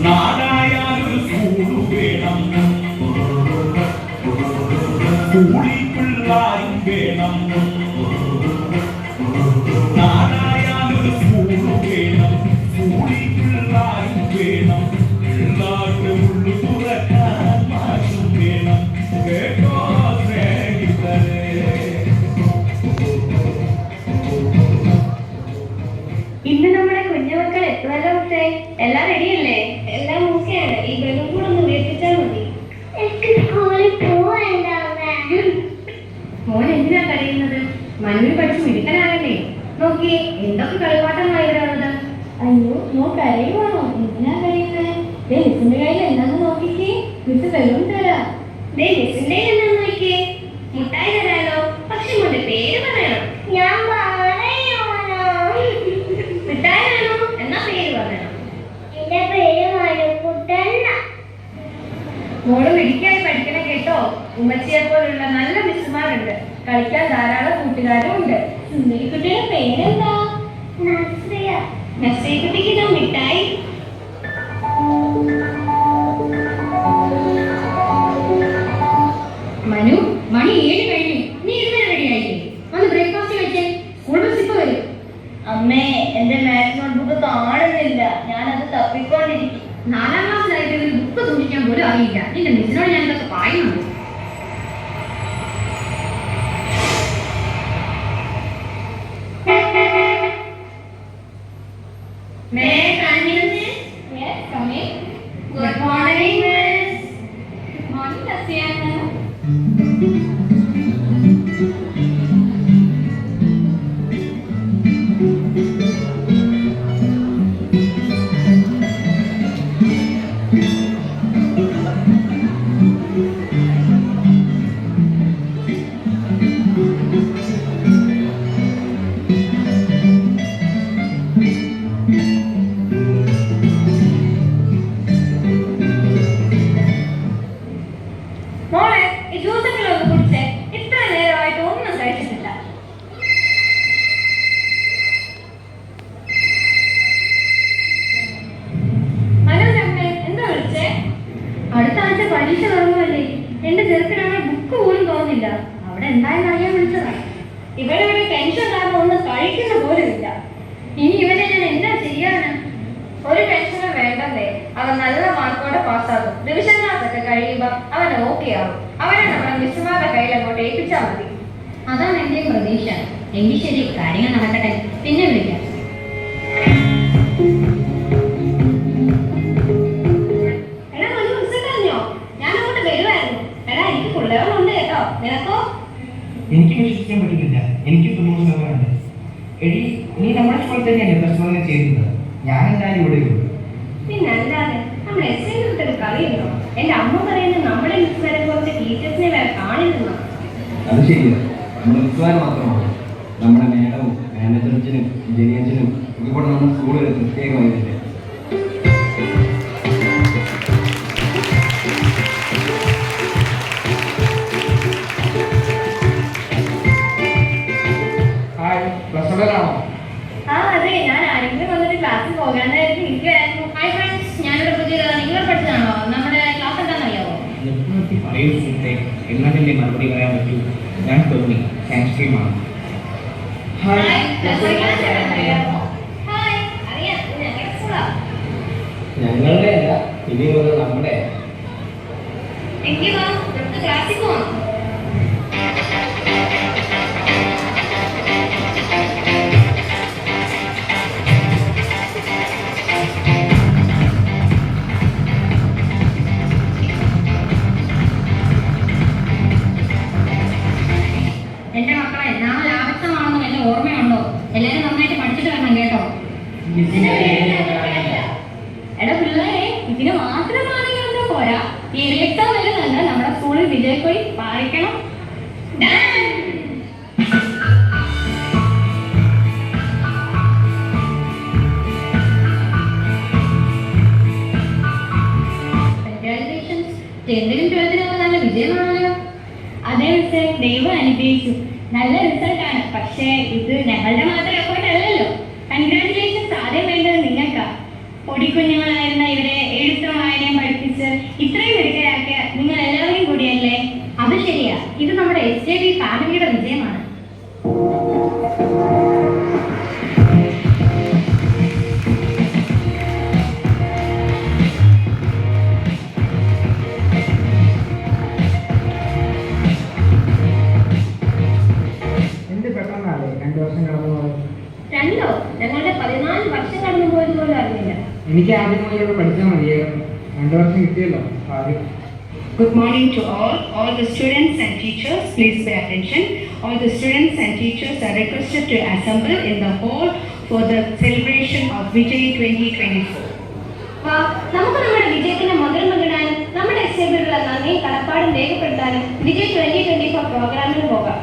നാടായാലൊരു school വേണം, സ്കൂളിൽ പിള്ളാരും വേണം. നാടായാലൊരു സ്കൂള് വേണം, സ്കൂളിൽ പിള്ളാരും വേണം. പിള്ളാരുടെ ഉള്ളു തുറക്കാൻ മാറ്റും വേണം. കേട്ടോ സ്നേഹിതരെ. ഇന്ന് നമ്മുടെ കുഞ്ഞുമക്കൾ എത്തുമല്ലോ. പക്ഷേ എല്ലാം റെഡിയല്ലേ? എല്ലാം ഓക്കെയാണ്. ഈ ബലൂൺ കൂടെ ഒന്ന് ഉയർത്തിച്ചാൽ മതി. മോൻ എന്തിനാ കരയുന്നത്? മനുവിൽ പഠിച്ച് മിടുക്കനാകണ്ടേ? നോക്കിയേ, എന്തൊക്കെ കളിപ്പാട്ടങ്ങളാണ് ഇവിടെ ഉള്ളത്. അയ്യോ, നോ കരയുവാണോ? എന്തിനാ കരയുന്നത്? മിസ്സിന്റെ കയ്യിൽ എന്താന്ന് നോക്കിക്കേ. മിസ് ബലൂൺ തരാം. മിസ്സിന്റെ എന്താന്ന് നോക്കിയേ. മുട്ടായി തരാലോ. പക്ഷെ മോന്റെ പേര് പറയണം. ഞാൻ മിഠായി വേണോ? എന്നാ പേര് പറയണം. എന്റെ പേര് മരുക്കുട്ടൻ. മോള് മിടുക്കായി പഠിക്കണം കേട്ടോ. ഉമ്മച്ചിയെ പോലുള്ള നല്ല മിസ്സുമാരുണ്ട്. കളിക്കാൻ ധാരാളം കൂട്ടുകാരും ഉണ്ട്. സുന്ദരിക്കുട്ടിയുടെ പേരെന്താ? നസ്രിയക്കുട്ടിക്ക് ഇതാ മിഠായി. മനു, മണി 7 കഴിഞ്ഞു. നീ ഇതുവരെ റെഡി ആയില്ലേ? ഒന്ന് ബ്രേക്ക്ഫാസ്റ്റ് കഴിച്ചേ. സ്കൂൾ ബസ് ഇപ്പൊ വരും. അമ്മേ, എന്റെ മാത്സ് നോട്ട്ബുക്ക് കാണുന്നില്ല. ഞാനത് തപ്പിക്കൊണ്ടിരിക്കും. 4ാം ക്ലാസ്സിലായിട്ട് ഒരു ബുക്ക് സൂക്ഷിക്കാൻ പോലും അറിയില്ല. നിന്റെ മിസ്സിനോട് ഞാൻ ഇതൊക്കെ പറയുന്നുണ്ട്. Good morning, Miss. Good morning, Tatiana. മോളെ, ഈ ജ്യൂസൊക്കെ കുടിച്ചേ. ഇത്ര നേരമായിട്ട് ഒന്നും കഴിച്ചിട്ടില്ല. മനോജമ്മേ, എന്താ വിളിച്ചേ? അടുത്ത ആഴ്ച പരീക്ഷ തുടങ്ങുമല്ലേ? എന്റെ ചെറുക്കനാണ് ബുക്ക് പോലും തോന്നില്ല. അവിടെ എന്തായാലും അറിയാൻ വിളിച്ചതാ. ഇവിടെ ടെൻഷൻ കാരണം ഒന്നും കഴിക്കുന്ന പോലും ഇല്ല. ഇനി ഇവനെ ഞാൻ എന്താ ചെയ്യാനാ? ഒരു ടെൻഷനും വേണ്ടല്ലേ. അവൻ നല്ല മാർക്കോടെ പാസ്സാകും. റിവിഷൻ ക്ലാസ് ഒക്കെ കഴിയുമ്പോ അവൻ ഓക്കെ ആവും. അവനെ നമ്മുടെ മിസ്സുമാരുടെ കയ്യിൽ അങ്ങോട്ട് ഏൽപ്പിച്ചാൽ മതി. അതാണ് എന്റെ പ്രതീക്ഷ. എങ്കിൽ ശരി, കാര്യങ്ങൾ നടക്കട്ടെ. പിന്നെ വിളിക്കാം. എടാ മനു, റിസൾട്ട് അറിഞ്ഞോ? ഞാൻ അങ്ങോട്ട് വരുമായിരുന്നു. എടാ, എനിക്ക് പിള്ളേരുണ്ട് കേട്ടോ. നിനക്കോ? എനിക്ക് വിശ്വസിക്കാൻ പറ്റുന്നില്ല. എനിക്ക് 90% എടി, നീ നമ്മുടെ സ്കൂളിൽ തന്നെയല്ലേ +1 ചെയ്യുന്നത്? ഞാൻ എന്തായാലും ഇവിടെ ഉള്ളൂ. പിന്നല്ലാതെ നമ്മൾ എസ് കളിയുണ്ടോ? എന്റെ അമ്മ പറയുന്നത് നമ്മുടെ മിസ്സുകാരെ കുറച്ച് ടീച്ചേഴ്സിനെ വേറെ കാണില്ലെന്നോ? അത് ശരിയാണ്. നമ്മൾ മിസ്സുകാർ മാത്രമാണ്. നമ്മുടെ മേഡവും മാനേജർച്ചനും എഞ്ചിനീയർച്ചനും ഒക്കെ കൂടെ നമ്മുടെ സ്കൂളിൽ പ്രത്യേകമായിട്ടുണ്ട്. ഹായ്, +1 ആ അതെ, ഞാൻ ആരെങ്കിലും വന്നിട്ട് ക്ലാസ്സിൽ പോകാനായിട്ട് ഇരിക്കുകയായിരുന്നു. ഹായ് ഫ്രണ്ട്സ്, ഞാനിവിടെ പുതിയതാണ്. നിങ്ങൾ പഠിച്ചതാണോ? നമ്മുടെ ക്ലാസ് എന്താണെന്നറിയാമോ? എന്നാലല്ലേ മറുപടി പറയാൻ പറ്റൂ. ഞാൻ തോന്നി സാൻസ്ക്രീമാണ്. ഞങ്ങളുടെ അല്ല, ഇനി മുതൽ നമ്മുടെ. എങ്കിൽ വാ, നമുക്ക് ക്ലാസ്സിൽ പോവാം. എന്റെ മക്കളെ, നാളെ ലാഭമാണെന്ന് വല്ല ഓർമ്മയുണ്ടോ? എല്ലാരും നന്നായിട്ട് പഠിച്ചിട്ട് വരണം കേട്ടോ. എടാ പിള്ളേരെ, ഇതിന് മാത്രമാണെങ്കിൽ എന്താ പോരാ. ഈ എക്സാം വരുന്നുണ്ട്. നമ്മുടെ സ്കൂളിൽ വിജയക്കൊടി പാലിക്കണം. എന്തിനും ചോദ്യത്തിനൊക്കെ നല്ല വിജയമാണല്ലോ. അതേ മിസ്സേ, ദൈവം അനുഗ്രഹിച്ചു. നല്ല റിസൾട്ടാണ്. പക്ഷേ ഇത് ഞങ്ങളുടെ മാത്രം എഫേർട്ട് അല്ലല്ലോ. കൺഗ്രാറ്റുലേഷൻസ് ആദ്യം വേണ്ടത് നിങ്ങൾക്കാ. പൊടിക്കുഞ്ഞുങ്ങളായിരുന്ന ഇവരെ എഴുത്തും വായനയും പഠിപ്പിച്ച് ഇത്രയും മിടുക്കരാക്കിയ നിങ്ങൾ എല്ലാവരും കൂടിയല്ലേ? അത് ശരിയാ, ഇത് നമ്മുടെ SJB ഫാമിലിയുടെ വിജയമാണ്. എന്ത് പെട്ടെന്നാണ് 2 വർഷം കടന്നു പോയത്? രണ്ടോ? ഞങ്ങളുടെ 14 വർഷം കടന്നു പോയത് പോലും അറിഞ്ഞില്ല. എനിക്ക് ആദ്യം മുതലൂടെ പഠിച്ചാൽ മതിയായിരുന്നു. 2 വർഷം കിട്ടിയല്ലോ ഭാഗ്യം. Good morning to all the students and teachers. Please pay attention. All the students and teachers are requested to assemble in the hall for the celebration of Vijay 2024. വാ, നമുക്ക് നമ്മുടെ വിജയത്തിന്റെ മധുരം പങ്കിടാനും നമ്മുടെ SJBയുള്ള നന്ദിയും കടപ്പാടും രേഖപ്പെടുത്താനും വിജയ് 2024 പ്രോഗ്രാമിന് പോകാം.